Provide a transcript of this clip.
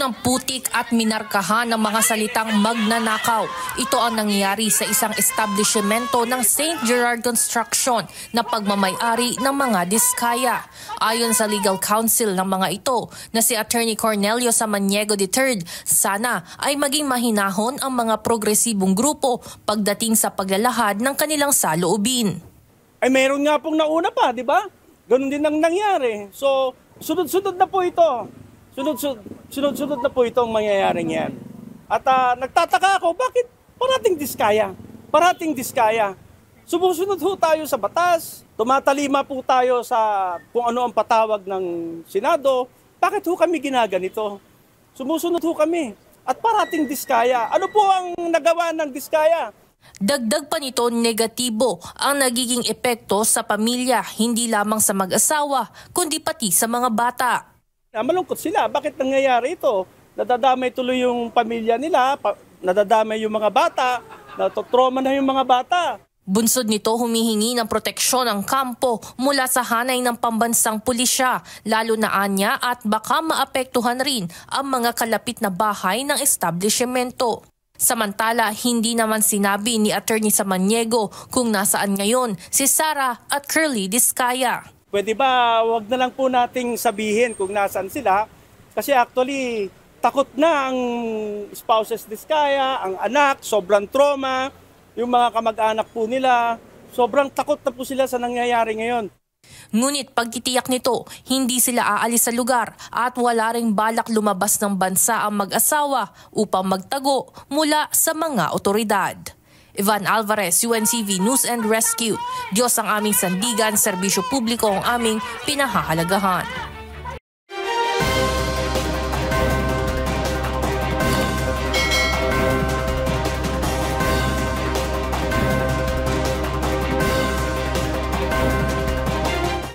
ng putik at minarkahan ng mga salitang magnanakaw. Ito ang nangyari sa isang establishmento ng St. Gerard Construction na pagmamay-ari ng mga diskaya. Ayon sa legal counsel ng mga ito na si Attorney Cornelio Samaniego III, sana ay maging mahinahon ang mga progresibong grupo pagdating sa paglalahad ng kanilang saloobin. Ay mayroon nga pong nauna pa, di ba? Ganun din ang nangyari. So, sunod-sunod na po ito. Sunod-sunod na po itong mangyayaring yan. At nagtataka ako, bakit parating diskaya? Parating diskaya. Sumusunod ho tayo sa batas, tumatalima po tayo sa kung ano ang patawag ng Senado. Bakit ho kami ginaganito? Sumusunod ho kami. At parating diskaya. Ano po ang nagawa ng diskaya? Dagdag pa nito, negatibo ang nagiging epekto sa pamilya, hindi lamang sa mag-asawa, kundi pati sa mga bata. Malungkot sila. Bakit nangyayari ito? Nadadamay tuloy yung pamilya nila, nadadamay yung mga bata, natotrauma na yung mga bata. Bunsod nito, humihingi ng proteksyon ang kampo mula sa hanay ng pambansang pulisya, lalo na anya at baka maapektuhan rin ang mga kalapit na bahay ng establishmento. Samantala, hindi naman sinabi ni Attorney Samaniego kung nasaan ngayon si Sara at Curly Diskaya. Pwede ba wag na lang po nating sabihin kung nasaan sila? Kasi actually, takot na ang spouses Diskaya, ang anak, sobrang trauma, yung mga kamag-anak po nila, sobrang takot na po sila sa nangyayari ngayon. Ngunit pagtitiyak nito, hindi sila aalis sa lugar at wala ring balak lumabas ng bansa ang mag-asawa upang magtago mula sa mga otoridad. Ivan Alvarez, UNCV News and Rescue. Diyos ang aming sandigan, serbisyo publiko ang aming pinahahalagahan.